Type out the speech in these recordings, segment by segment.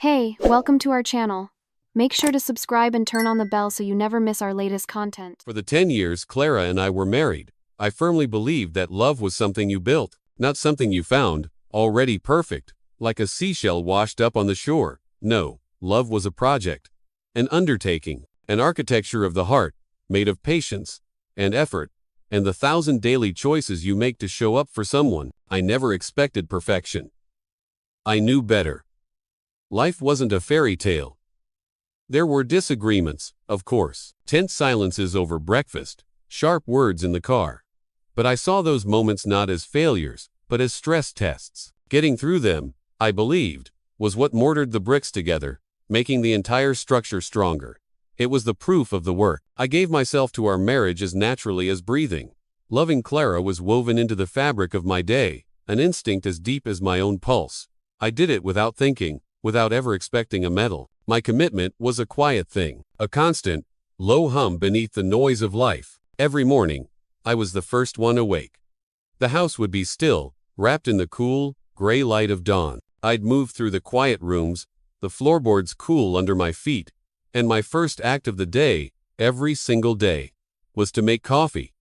Hey, welcome to our channel. Make sure to subscribe and turn on the bell so you never miss our latest content. For the 10 years Clara and I were married, I firmly believed that love was something you built, not something you found, already perfect, like a seashell washed up on the shore. No, love was a project, an undertaking, an architecture of the heart, made of patience and effort, and the 1,000 daily choices you make to show up for someone. I never expected perfection. I knew better. Life wasn't a fairy tale. There were disagreements, of course, tense silences over breakfast, sharp words in the car. But I saw those moments not as failures, but as stress tests. Getting through them, I believed, was what mortared the bricks together, making the entire structure stronger. It was the proof of the work. I gave myself to our marriage as naturally as breathing. Loving Clara was woven into the fabric of my day, an instinct as deep as my own pulse. I did it without thinking, without ever expecting a medal. My commitment was a quiet thing, a constant, low hum beneath the noise of life. Every morning, I was the first one awake. The house would be still, wrapped in the cool, gray light of dawn. I'd move through the quiet rooms, the floorboards cool under my feet, and my first act of the day, every single day, was to make coffee.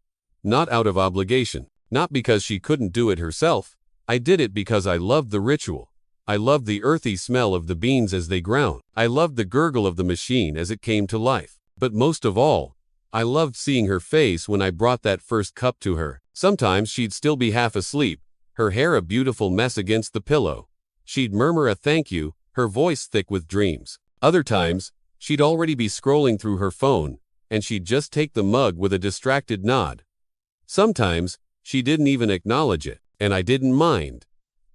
Not out of obligation, not because she couldn't do it herself. I did it because I loved the ritual. I loved the earthy smell of the beans as they ground. I loved the gurgle of the machine as it came to life. But most of all, I loved seeing her face when I brought that first cup to her. Sometimes she'd still be half asleep, her hair a beautiful mess against the pillow. She'd murmur a thank you, her voice thick with dreams. Other times, she'd already be scrolling through her phone, and she'd just take the mug with a distracted nod. Sometimes, she didn't even acknowledge it, and I didn't mind.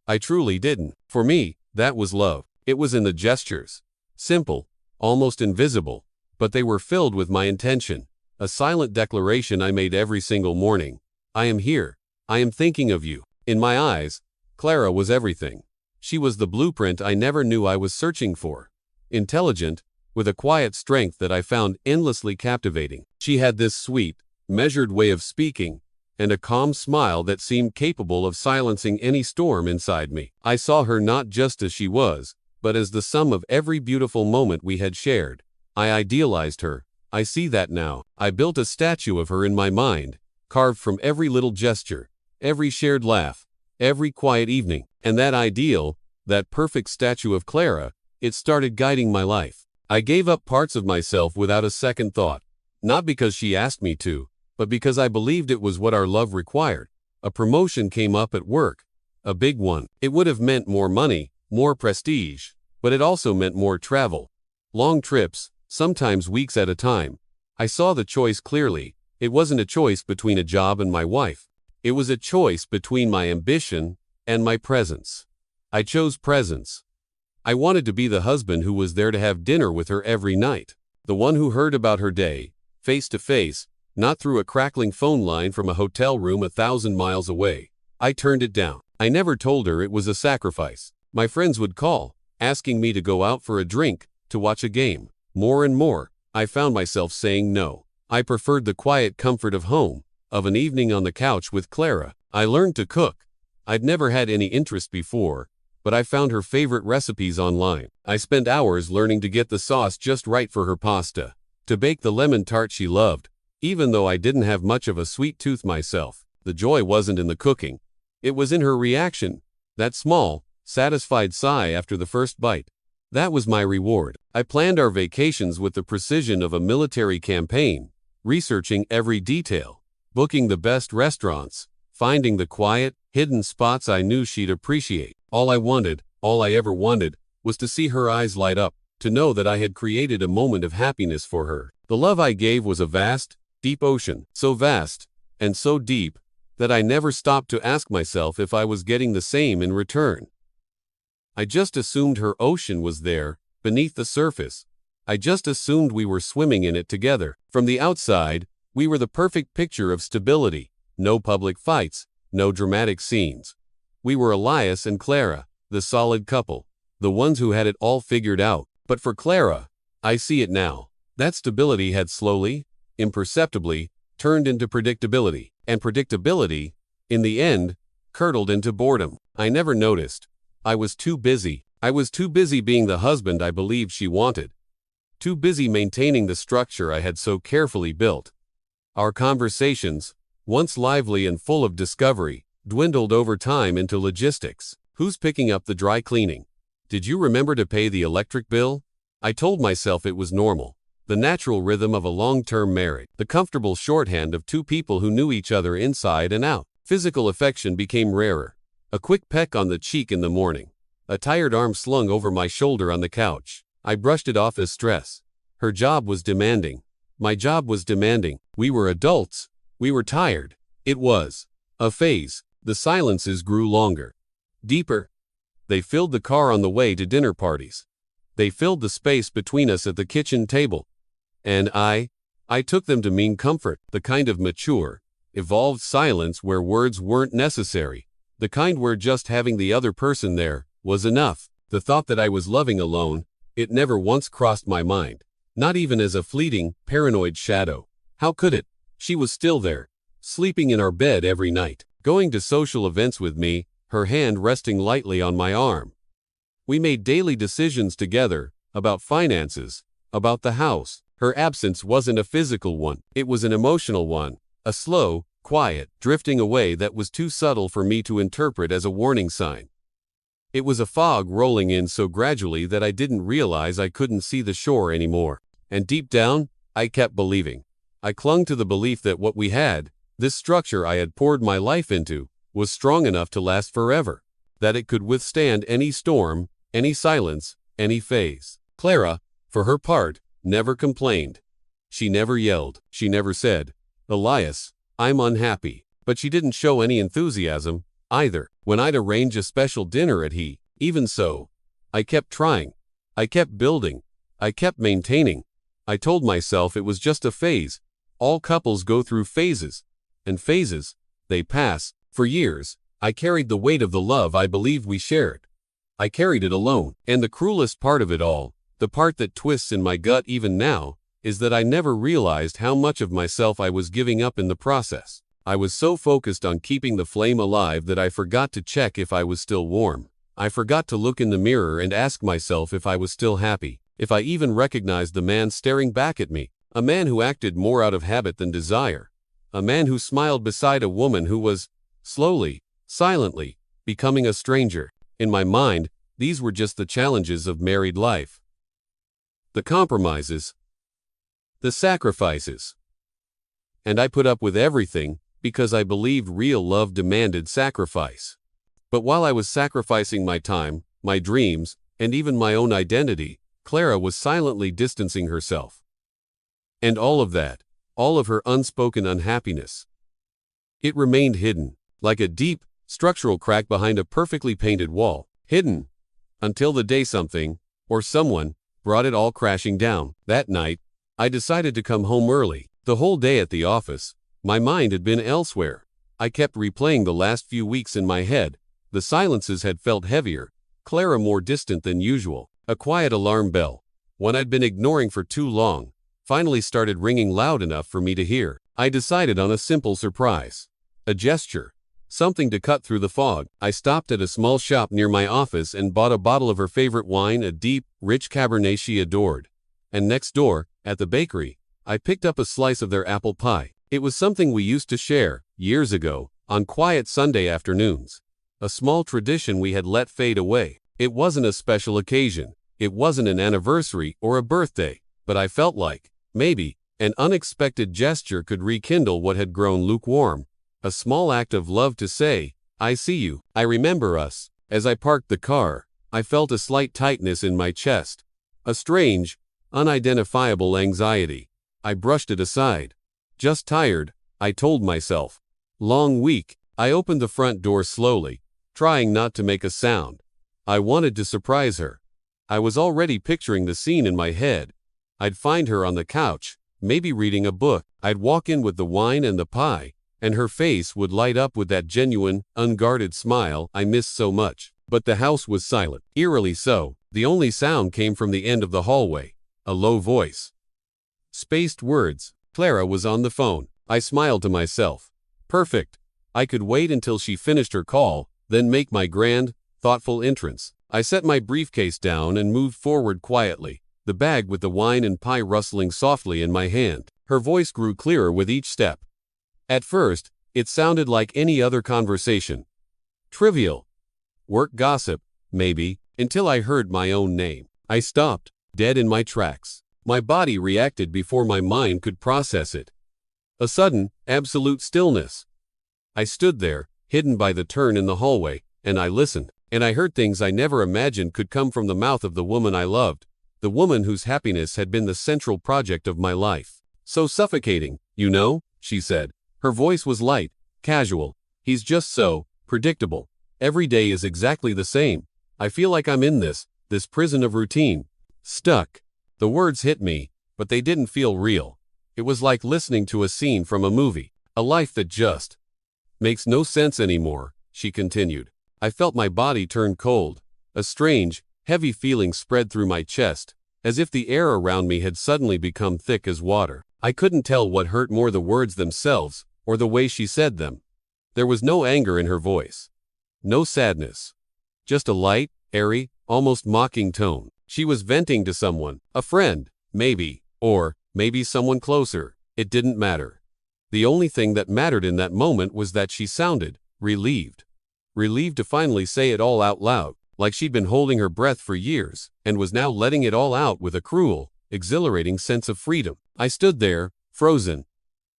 I truly didn't. For me, that was love. It was in the gestures. Simple, almost invisible, but they were filled with my intention. A silent declaration I made every single morning. I am here. I am thinking of you. In my eyes, Clara was everything. She was the blueprint I never knew I was searching for. Intelligent, with a quiet strength that I found endlessly captivating. She had this sweet, measured way of speaking, and a calm smile that seemed capable of silencing any storm inside me. I saw her not just as she was, but as the sum of every beautiful moment we had shared. I idealized her. I see that now. I built a statue of her in my mind, carved from every little gesture, every shared laugh, every quiet evening. And that ideal, that perfect statue of Clara, it started guiding my life. I gave up parts of myself without a second thought, not because she asked me to, but because I believed it was what our love required. A promotion came up at work, a big one. It would have meant more money, more prestige, but it also meant more travel. Long trips, sometimes weeks at a time. I saw the choice clearly. It wasn't a choice between a job and my wife. It was a choice between my ambition and my presence. I chose presence. I wanted to be the husband who was there to have dinner with her every night. The one who heard about her day, face to face, not through a crackling phone line from a hotel room 1,000 miles away. I turned it down. I never told her it was a sacrifice. My friends would call, asking me to go out for a drink, to watch a game. More and more, I found myself saying no. I preferred the quiet comfort of home, of an evening on the couch with Clara. I learned to cook. I'd never had any interest before, but I found her favorite recipes online. I spent hours learning to get the sauce just right for her pasta, to bake the lemon tart she loved. Even though I didn't have much of a sweet tooth myself, the joy wasn't in the cooking. It was in her reaction, that small, satisfied sigh after the first bite. That was my reward. I planned our vacations with the precision of a military campaign, researching every detail, booking the best restaurants, finding the quiet, hidden spots I knew she'd appreciate. All I ever wanted, was to see her eyes light up, to know that I had created a moment of happiness for her. The love I gave was a vast, deep ocean, so vast and so deep that I never stopped to ask myself if I was getting the same in return. I just assumed her ocean was there, beneath the surface. I just assumed we were swimming in it together. From the outside, we were the perfect picture of stability. No public fights, no dramatic scenes. We were Elias and Clara, the solid couple, the ones who had it all figured out. But for Clara, I see it now. That stability had slowly, imperceptibly, turned into predictability, and predictability, in the end, curdled into boredom. I never noticed. I was too busy. I was too busy being the husband I believed she wanted. Too busy maintaining the structure I had so carefully built. Our conversations, once lively and full of discovery, dwindled over time into logistics. Who's picking up the dry cleaning? Did you remember to pay the electric bill? I told myself it was normal. The natural rhythm of a long-term marriage. The comfortable shorthand of two people who knew each other inside and out. Physical affection became rarer. A quick peck on the cheek in the morning. A tired arm slung over my shoulder on the couch. I brushed it off as stress. Her job was demanding. My job was demanding. We were adults. We were tired. It was a phase. The silences grew longer. Deeper. They filled the car on the way to dinner parties. They filled the space between us at the kitchen table. And I took them to mean comfort, the kind of mature, evolved silence where words weren't necessary, the kind where just having the other person there was enough. The thought that I was loving alone, it never once crossed my mind, not even as a fleeting, paranoid shadow. How could it? She was still there, sleeping in our bed every night, going to social events with me, her hand resting lightly on my arm. We made daily decisions together, about finances, about the house. Her absence wasn't a physical one, it was an emotional one, a slow, quiet, drifting away that was too subtle for me to interpret as a warning sign. It was a fog rolling in so gradually that I didn't realize I couldn't see the shore anymore. And deep down, I kept believing. I clung to the belief that what we had, this structure I had poured my life into, was strong enough to last forever, that it could withstand any storm, any silence, any phase. Clara, for her part, never complained. She never yelled. She never said, "Elias, I'm unhappy." But she didn't show any enthusiasm, either. When I'd arrange a special dinner at even so, I kept trying. I kept building. I kept maintaining. I told myself it was just a phase. All couples go through phases. And phases, they pass. For years, I carried the weight of the love I believed we shared. I carried it alone. And the cruelest part of it all, the part that twists in my gut even now, is that I never realized how much of myself I was giving up in the process. I was so focused on keeping the flame alive that I forgot to check if I was still warm. I forgot to look in the mirror and ask myself if I was still happy, if I even recognized the man staring back at me, a man who acted more out of habit than desire, a man who smiled beside a woman who was, slowly, silently, becoming a stranger. In my mind, these were just the challenges of married life. The compromises, the sacrifices. And I put up with everything because I believed real love demanded sacrifice. But while I was sacrificing my time, my dreams, and even my own identity, Clara was silently distancing herself. And all of that, all of her unspoken unhappiness, it remained hidden, like a deep, structural crack behind a perfectly painted wall, hidden, until the day something, or someone, brought it all crashing down. That night, I decided to come home early. The whole day at the office, my mind had been elsewhere. I kept replaying the last few weeks in my head. The silences had felt heavier, Clara more distant than usual. A quiet alarm bell, one I'd been ignoring for too long, finally started ringing loud enough for me to hear. I decided on a simple surprise. A gesture. Something to cut through the fog. I stopped at a small shop near my office and bought a bottle of her favorite wine, a deep, rich Cabernet she adored. And next door, at the bakery, I picked up a slice of their apple pie. It was something we used to share, years ago, on quiet Sunday afternoons. A small tradition we had let fade away. It wasn't a special occasion. It wasn't an anniversary or a birthday. But I felt like, maybe, an unexpected gesture could rekindle what had grown lukewarm. A small act of love to say, "I see you, I remember us." As I parked the car, I felt a slight tightness in my chest. A strange, unidentifiable anxiety. I brushed it aside. Just tired, I told myself. Long week. I opened the front door slowly, trying not to make a sound. I wanted to surprise her. I was already picturing the scene in my head. I'd find her on the couch, maybe reading a book. I'd walk in with the wine and the pie, and her face would light up with that genuine, unguarded smile I missed so much. But the house was silent, eerily so. The only sound came from the end of the hallway, a low voice. Spaced words. Clara was on the phone. I smiled to myself. Perfect. I could wait until she finished her call, then make my grand, thoughtful entrance. I set my briefcase down and moved forward quietly, the bag with the wine and pie rustling softly in my hand. Her voice grew clearer with each step. At first, it sounded like any other conversation. Trivial. Work gossip, maybe, until I heard my own name. I stopped, dead in my tracks. My body reacted before my mind could process it. A sudden, absolute stillness. I stood there, hidden by the turn in the hallway, and I listened. And I heard things I never imagined could come from the mouth of the woman I loved, the woman whose happiness had been the central project of my life. So suffocating, you know, she said. Her voice was light, casual. He's just so predictable. Every day is exactly the same. I feel like I'm in this prison of routine. Stuck. The words hit me, but they didn't feel real. It was like listening to a scene from a movie. A life that just makes no sense anymore, she continued. I felt my body turn cold. A strange, heavy feeling spread through my chest, as if the air around me had suddenly become thick as water. I couldn't tell what hurt more, the words themselves, or the way she said them. There was no anger in her voice. No sadness. Just a light, airy, almost mocking tone. She was venting to someone, a friend, maybe, or maybe someone closer. It didn't matter. The only thing that mattered in that moment was that she sounded relieved. Relieved to finally say it all out loud, like she'd been holding her breath for years, and was now letting it all out with a cruel, exhilarating sense of freedom. I stood there, frozen.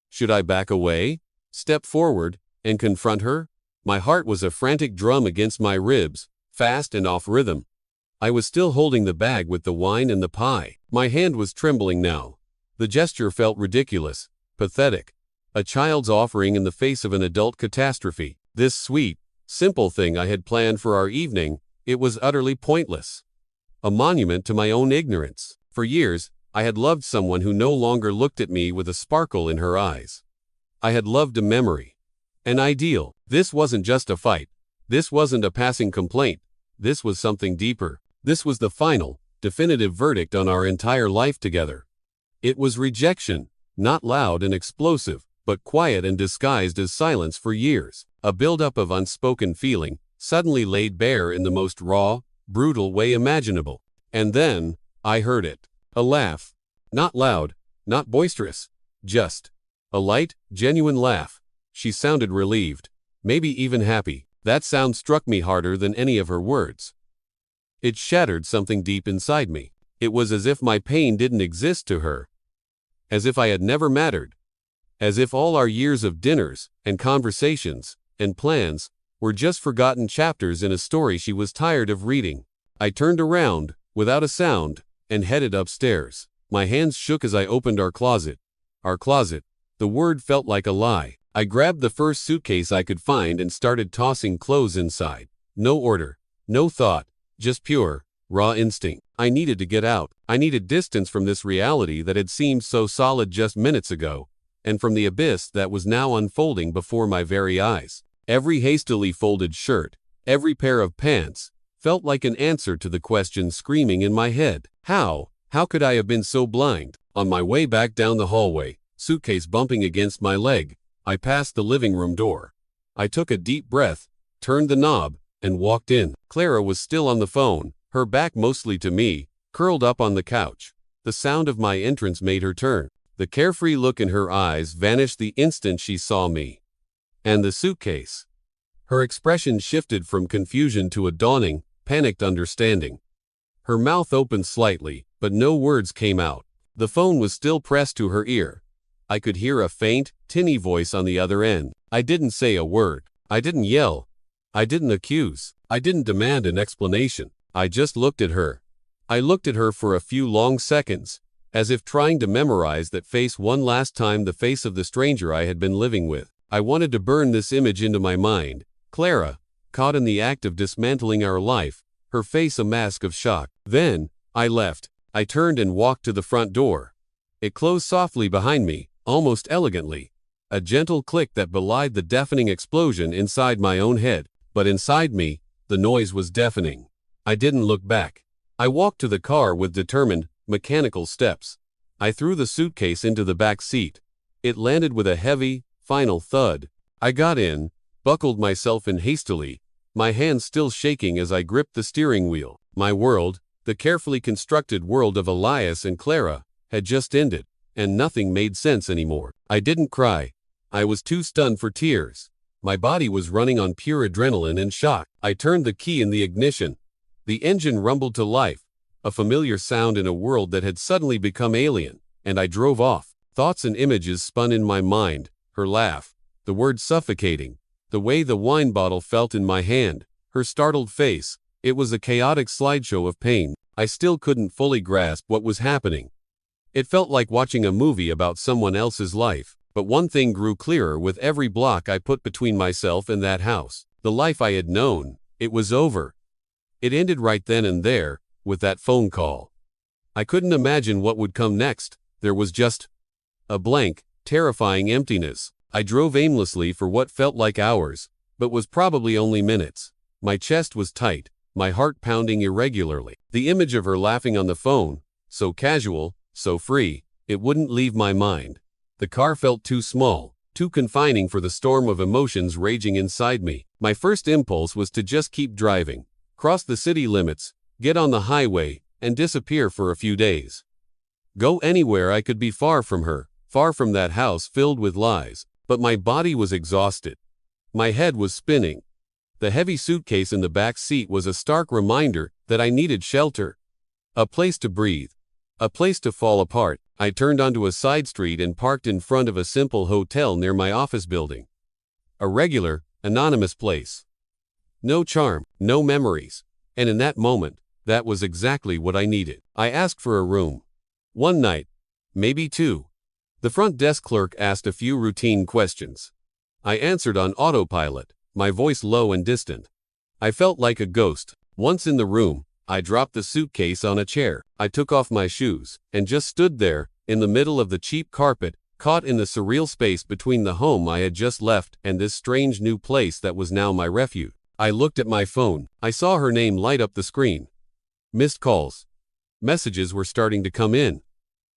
Should I back away, step forward, and confront her? My heart was a frantic drum against my ribs, fast and off rhythm. I was still holding the bag with the wine and the pie. My hand was trembling now. The gesture felt ridiculous, pathetic. A child's offering in the face of an adult catastrophe. This sweet, simple thing I had planned for our evening, it was utterly pointless. A monument to my own ignorance. For years, I had loved someone who no longer looked at me with a sparkle in her eyes. I had loved a memory. An ideal. This wasn't just a fight. This wasn't a passing complaint. This was something deeper. This was the final, definitive verdict on our entire life together. It was rejection, not loud and explosive, but quiet and disguised as silence for years. A buildup of unspoken feeling, suddenly laid bare in the most raw, brutal way imaginable. And then, I heard it. A laugh. Not loud, not boisterous. Just a light, genuine laugh. She sounded relieved, maybe even happy. That sound struck me harder than any of her words. It shattered something deep inside me. It was as if my pain didn't exist to her. As if I had never mattered. As if all our years of dinners, and conversations, and plans, were just forgotten chapters in a story she was tired of reading. I turned around, without a sound, and headed upstairs. My hands shook as I opened our closet. Our closet. The word felt like a lie. I grabbed the first suitcase I could find and started tossing clothes inside. No order, no thought, just pure, raw instinct. I needed to get out. I needed distance from this reality that had seemed so solid just minutes ago, and from the abyss that was now unfolding before my very eyes. Every hastily folded shirt, every pair of pants, felt like an answer to the question screaming in my head. How could I have been so blind? On my way back down the hallway, suitcase bumping against my leg, I passed the living room door. I took a deep breath, turned the knob, and walked in. Clara was still on the phone, her back mostly to me, curled up on the couch. The sound of my entrance made her turn. The carefree look in her eyes vanished the instant she saw me. And the suitcase. Her expression shifted from confusion to a dawning, panicked understanding. Her mouth opened slightly, but no words came out. The phone was still pressed to her ear. I could hear a faint, tinny voice on the other end. I didn't say a word. I didn't yell. I didn't accuse. I didn't demand an explanation. I just looked at her. I looked at her for a few long seconds, as if trying to memorize that face one last time, the face of the stranger I had been living with. I wanted to burn this image into my mind. Clara, caught in the act of dismantling our life, her face a mask of shock. Then, I left. I turned and walked to the front door. It closed softly behind me, almost elegantly. A gentle click that belied the deafening explosion inside my own head. But inside me, the noise was deafening. I didn't look back. I walked to the car with determined, mechanical steps. I threw the suitcase into the back seat. It landed with a heavy, final thud. I got in, buckled myself in hastily, my hands still shaking as I gripped the steering wheel. My world, the carefully constructed world of Elias and Clara, had just ended, and nothing made sense anymore. I didn't cry. I was too stunned for tears. My body was running on pure adrenaline and shock. I turned the key in the ignition. The engine rumbled to life, a familiar sound in a world that had suddenly become alien, and I drove off. Thoughts and images spun in my mind, her laugh, the word suffocating, the way the wine bottle felt in my hand, her startled face. It was a chaotic slideshow of pain. I still couldn't fully grasp what was happening. It felt like watching a movie about someone else's life. But one thing grew clearer with every block I put between myself and that house. The life I had known, it was over. It ended right then and there, with that phone call. I couldn't imagine what would come next. There was just a blank, terrifying emptiness. I drove aimlessly for what felt like hours, but was probably only minutes. My chest was tight, my heart pounding irregularly. The image of her laughing on the phone, so casual, so free, it wouldn't leave my mind. The car felt too small, too confining for the storm of emotions raging inside me. My first impulse was to just keep driving, cross the city limits, get on the highway, and disappear for a few days. Go anywhere I could be far from her, far from that house filled with lies. But my body was exhausted. My head was spinning. The heavy suitcase in the back seat was a stark reminder that I needed shelter. A place to breathe. A place to fall apart. I turned onto a side street and parked in front of a simple hotel near my office building. A regular, anonymous place. No charm, no memories. And in that moment, that was exactly what I needed. I asked for a room. One night, maybe two. The front desk clerk asked a few routine questions. I answered on autopilot, my voice low and distant. I felt like a ghost. Once in the room, I dropped the suitcase on a chair. I took off my shoes, and just stood there, in the middle of the cheap carpet, caught in the surreal space between the home I had just left and this strange new place that was now my refuge. I looked at my phone. I saw her name light up the screen. Missed calls. Messages were starting to come in.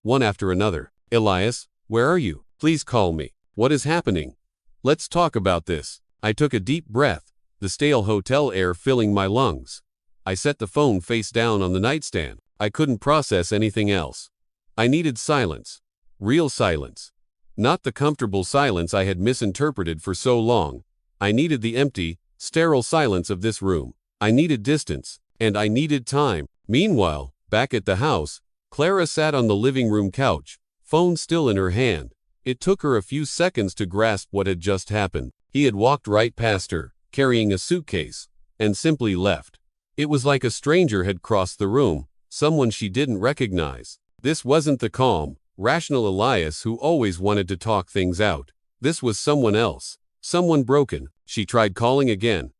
One after another. Elias, where are you? Please call me. What is happening? Let's talk about this. I took a deep breath, the stale hotel air filling my lungs. I set the phone face down on the nightstand. I couldn't process anything else. I needed silence. Real silence. Not the comfortable silence I had misinterpreted for so long. I needed the empty, sterile silence of this room. I needed distance, and I needed time. Meanwhile, back at the house, Clara sat on the living room couch, phone still in her hand. It took her a few seconds to grasp what had just happened. He had walked right past her, carrying a suitcase, and simply left. It was like a stranger had crossed the room, someone she didn't recognize. This wasn't the calm, rational Elias who always wanted to talk things out. This was someone else, someone broken. She tried calling again.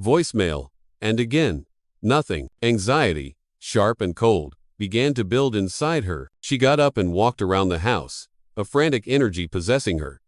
Voicemail, and again. Nothing. Anxiety, sharp and cold, began to build inside her. She got up and walked around the house, a frantic energy possessing her.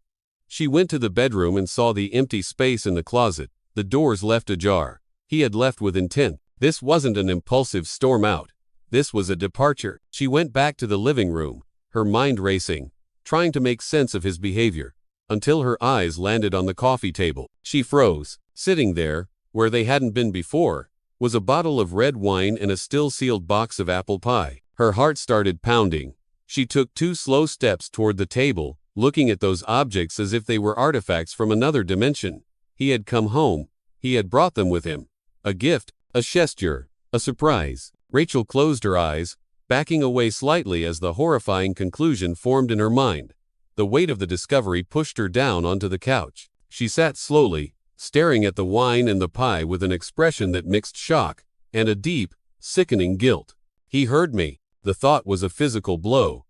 She went to the bedroom and saw the empty space in the closet, the doors left ajar. He had left with intent. This wasn't an impulsive storm out. This was a departure. She went back to the living room, her mind racing, trying to make sense of his behavior, until her eyes landed on the coffee table. She froze. Sitting there, where they hadn't been before, was a bottle of red wine and a still-sealed box of apple pie. Her heart started pounding. She took 2 slow steps toward the table, looking at those objects as if they were artifacts from another dimension. He had come home. He had brought them with him. A gift, a gesture, a surprise. Rachel closed her eyes, backing away slightly as the horrifying conclusion formed in her mind. The weight of the discovery pushed her down onto the couch. She sat slowly, staring at the wine and the pie with an expression that mixed shock and a deep, sickening guilt. He heard me. The thought was a physical blow.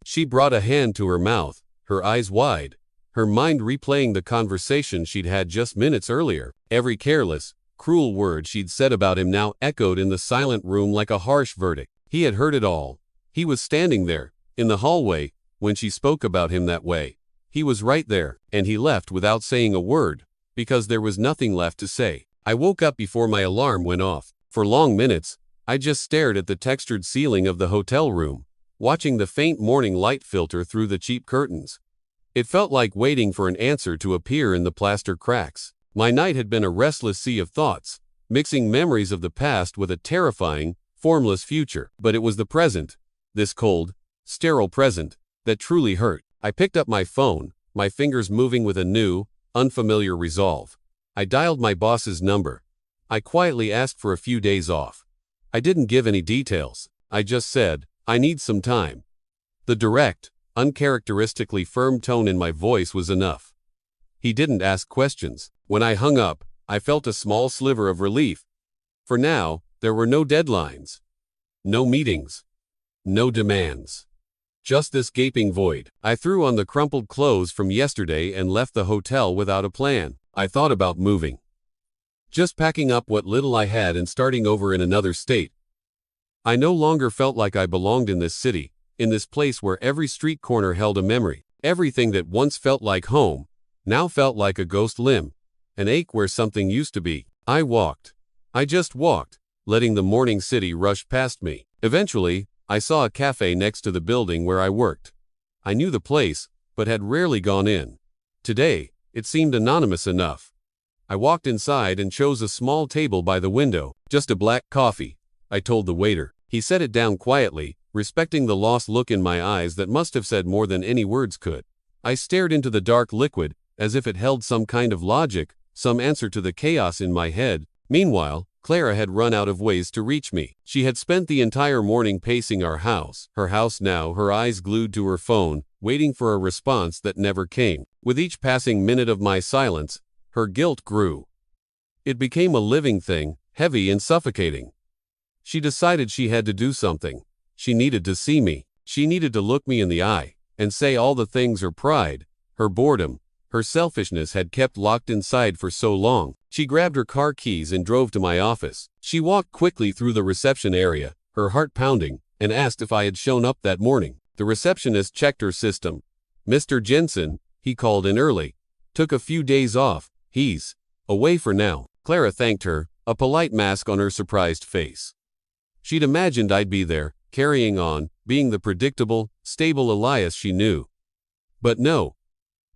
She brought a hand to her mouth, her eyes wide, her mind replaying the conversation she'd had just minutes earlier. Every careless, cruel word she'd said about him now echoed in the silent room like a harsh verdict. He had heard it all. He was standing there, in the hallway, when she spoke about him that way. He was right there, and he left without saying a word, because there was nothing left to say. I woke up before my alarm went off. For long minutes, I just stared at the textured ceiling of the hotel room, watching the faint morning light filter through the cheap curtains. It felt like waiting for an answer to appear in the plaster cracks. My night had been a restless sea of thoughts, mixing memories of the past with a terrifying, formless future. But it was the present, this cold, sterile present, that truly hurt. I picked up my phone, my fingers moving with a new, unfamiliar resolve. I dialed my boss's number. I quietly asked for a few days off. I didn't give any details. I just said, I need some time. The direct, uncharacteristically firm tone in my voice was enough. He didn't ask questions. When I hung up, I felt a small sliver of relief. For now, there were no deadlines, no meetings, no demands. Just this gaping void. I threw on the crumpled clothes from yesterday and left the hotel without a plan. I thought about moving. Just packing up what little I had and starting over in another state. I no longer felt like I belonged in this city, in this place where every street corner held a memory. Everything that once felt like home, now felt like a ghost limb, an ache where something used to be. I walked. I just walked, letting the morning city rush past me. Eventually, I saw a cafe next to the building where I worked. I knew the place, but had rarely gone in. Today, it seemed anonymous enough. I walked inside and chose a small table by the window. Just a black coffee, I told the waiter. He set it down quietly, respecting the lost look in my eyes that must have said more than any words could. I stared into the dark liquid, as if it held some kind of logic, some answer to the chaos in my head. Meanwhile, Clara had run out of ways to reach me. She had spent the entire morning pacing our house, her house now, her eyes glued to her phone, waiting for a response that never came. With each passing minute of my silence, her guilt grew. It became a living thing, heavy and suffocating. She decided she had to do something. She needed to see me. She needed to look me in the eye and say all the things her pride, her boredom, her selfishness had kept locked inside for so long. She grabbed her car keys and drove to my office. She walked quickly through the reception area, her heart pounding, and asked if I had shown up that morning. The receptionist checked her system. Mr. Jensen, he called in early, took a few days off. He's away for now. Clara thanked her, a polite mask on her surprised face. She'd imagined I'd be there, carrying on, being the predictable, stable Elias she knew. But no.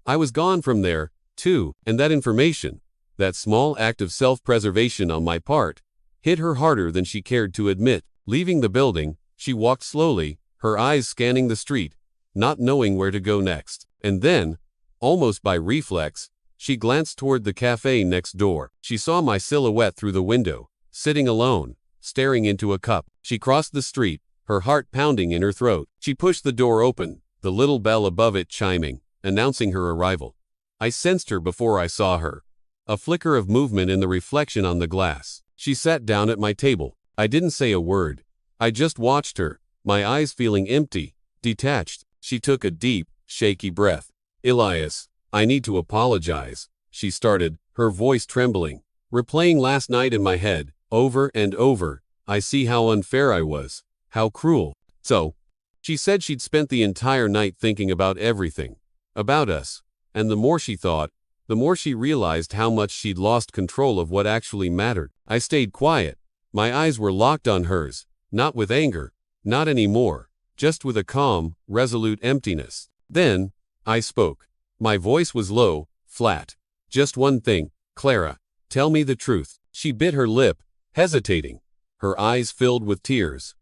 I was gone from there, too, and that information, that small act of self-preservation on my part, hit her harder than she cared to admit. Leaving the building, she walked slowly, her eyes scanning the street, not knowing where to go next. And then, almost by reflex, she glanced toward the cafe next door. She saw my silhouette through the window, sitting alone, staring into a cup. She crossed the street, her heart pounding in her throat. She pushed the door open, the little bell above it chiming, announcing her arrival. I sensed her before I saw her. A flicker of movement in the reflection on the glass. She sat down at my table. I didn't say a word. I just watched her, my eyes feeling empty, detached. She took a deep, shaky breath. Elias, I need to apologize, she started, her voice trembling, replaying last night in my head, over and over. I see how unfair I was, how cruel. So, she said she'd spent the entire night thinking about everything, about us, and the more she thought, the more she realized how much she'd lost control of what actually mattered. I stayed quiet. My eyes were locked on hers, not with anger, not anymore, just with a calm, resolute emptiness. Then, I spoke. My voice was low, flat. Just one thing, Clara, tell me the truth. She bit her lip, hesitating, her eyes filled with tears.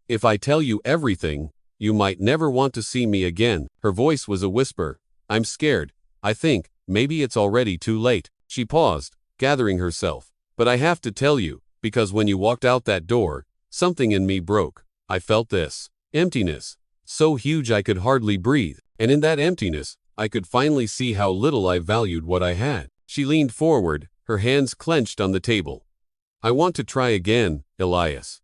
If I tell you everything, you might never want to see me again. Her voice was a whisper. I'm scared. I think, maybe it's already too late. She paused, gathering herself. But I have to tell you, because when you walked out that door, something in me broke. I felt this emptiness, so huge I could hardly breathe. And in that emptiness, I could finally see how little I valued what I had. She leaned forward, her hands clenched on the table. I want to try again, Elias.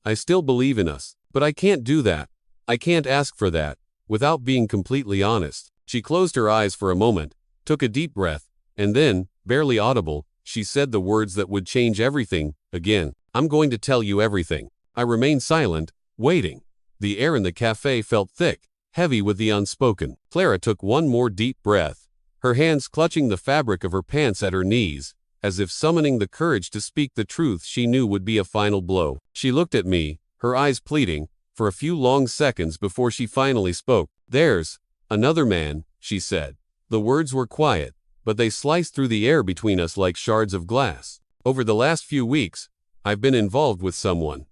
I still believe in us, but I can't do that. I can't ask for that, without being completely honest. She closed her eyes for a moment, took a deep breath, and then, barely audible, she said the words that would change everything. Again, I'm going to tell you everything. I remained silent, waiting. The air in the cafe felt thick, heavy with the unspoken. Clara took one more deep breath, her hands clutching the fabric of her pants at her knees, as if summoning the courage to speak the truth she knew would be a final blow. She looked at me, her eyes pleading, for a few long seconds before she finally spoke. There's another man, she said. The words were quiet, but they sliced through the air between us like shards of glass. Over the last few weeks, I've been involved with someone.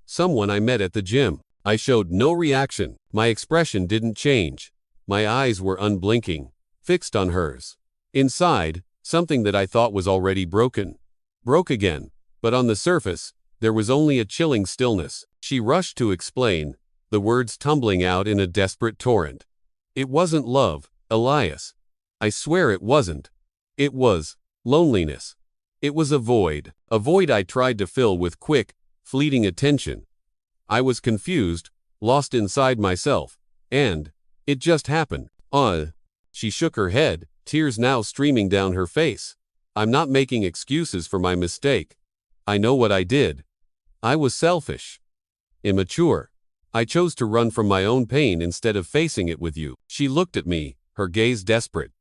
Someone I met at the gym. I showed no reaction. My expression didn't change. My eyes were unblinking, fixed on hers. Inside, something that I thought was already broken broke again, but on the surface, there was only a chilling stillness. She rushed to explain, the words tumbling out in a desperate torrent. It wasn't love, Elias. I swear it wasn't. It was loneliness. It was a void I tried to fill with quick, fleeting attention. I was confused, lost inside myself, and it just happened. She shook her head, tears now streaming down her face. I'm not making excuses for my mistake. I know what I did. I was selfish. Immature. I chose to run from my own pain instead of facing it with you. She looked at me, her gaze desperate.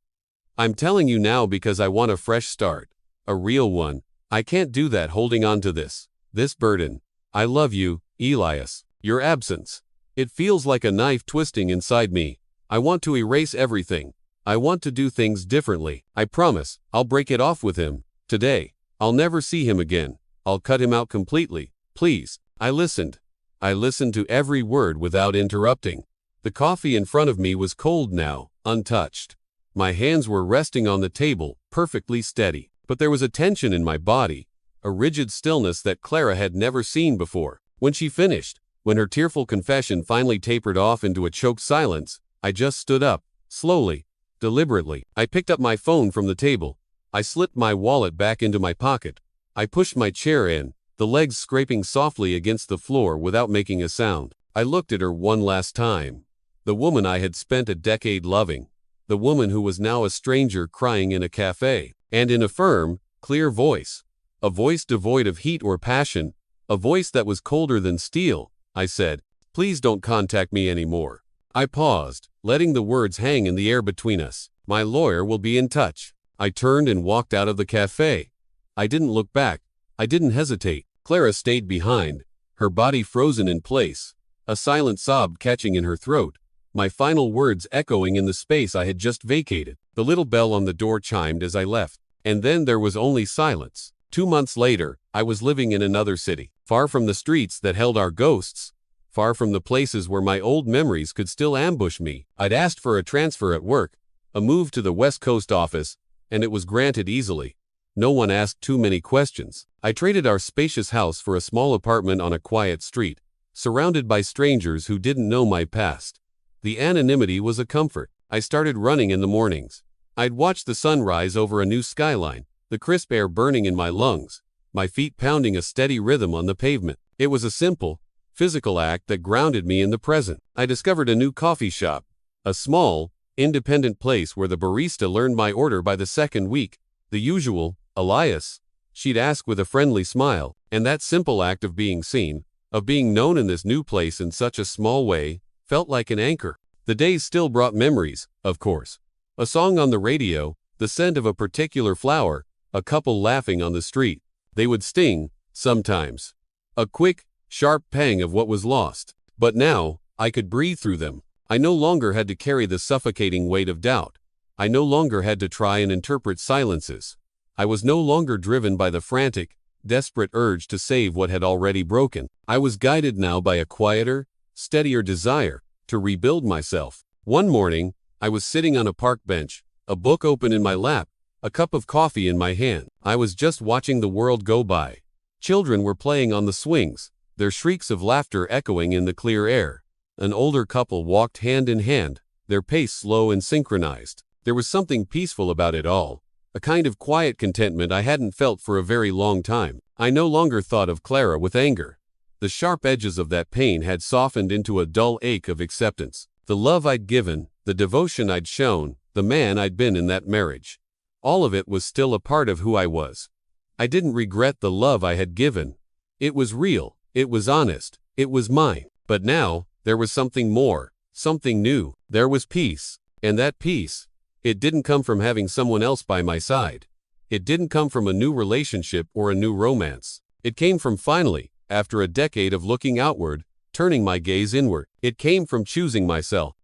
I'm telling you now because I want a fresh start. A real one. I can't do that holding on to this burden. I love you, Elias. Your absence. It feels like a knife twisting inside me. I want to erase everything. I want to do things differently. I promise, I'll break it off with him. Today. I'll never see him again. I'll cut him out completely. Please. I listened. I listened to every word without interrupting. The coffee in front of me was cold now, untouched. My hands were resting on the table, perfectly steady. But there was a tension in my body, a rigid stillness that Clara had never seen before. When she finished, when her tearful confession finally tapered off into a choked silence, I just stood up, slowly, deliberately. I picked up my phone from the table. I slipped my wallet back into my pocket. I pushed my chair in, the legs scraping softly against the floor without making a sound. I looked at her one last time. The woman I had spent a decade loving. The woman who was now a stranger crying in a cafe. And in a firm, clear voice. A voice devoid of heat or passion. A voice that was colder than steel. I said, please don't contact me anymore. I paused, letting the words hang in the air between us. My lawyer will be in touch. I turned and walked out of the cafe. I didn't look back. I didn't hesitate. Clara stayed behind, her body frozen in place, a silent sob catching in her throat, my final words echoing in the space I had just vacated. The little bell on the door chimed as I left, and then there was only silence. 2 months later, I was living in another city, far from the streets that held our ghosts, far from the places where my old memories could still ambush me. I'd asked for a transfer at work, a move to the West Coast office, and it was granted easily. No one asked too many questions. I traded our spacious house for a small apartment on a quiet street, surrounded by strangers who didn't know my past. The anonymity was a comfort. I started running in the mornings. I'd watch the sun rise over a new skyline, the crisp air burning in my lungs, my feet pounding a steady rhythm on the pavement. It was a simple, physical act that grounded me in the present. I discovered a new coffee shop, a small, independent place where the barista learned my order by the second week. The usual, Elias, she'd ask with a friendly smile, and that simple act of being seen, of being known in this new place in such a small way, felt like an anchor. The days still brought memories, of course. A song on the radio, the scent of a particular flower, a couple laughing on the street. They would sting, sometimes. A quick, sharp pang of what was lost. But now, I could breathe through them. I no longer had to carry the suffocating weight of doubt. I no longer had to try and interpret silences. I was no longer driven by the frantic, desperate urge to save what had already broken. I was guided now by a quieter, steadier desire to rebuild myself. One morning, I was sitting on a park bench, a book open in my lap, a cup of coffee in my hand. I was just watching the world go by. Children were playing on the swings, their shrieks of laughter echoing in the clear air. An older couple walked hand in hand, their pace slow and synchronized. There was something peaceful about it all, a kind of quiet contentment I hadn't felt for a very long time. I no longer thought of Clara with anger. The sharp edges of that pain had softened into a dull ache of acceptance. The love I'd given, the devotion I'd shown, the man I'd been in that marriage. All of it was still a part of who I was. I didn't regret the love I had given. It was real, it was honest, it was mine. But now, there was something more, something new. There was peace. And that peace, it didn't come from having someone else by my side. It didn't come from a new relationship or a new romance. It came from finally, after a decade of looking outward, turning my gaze inward. It came from choosing myself.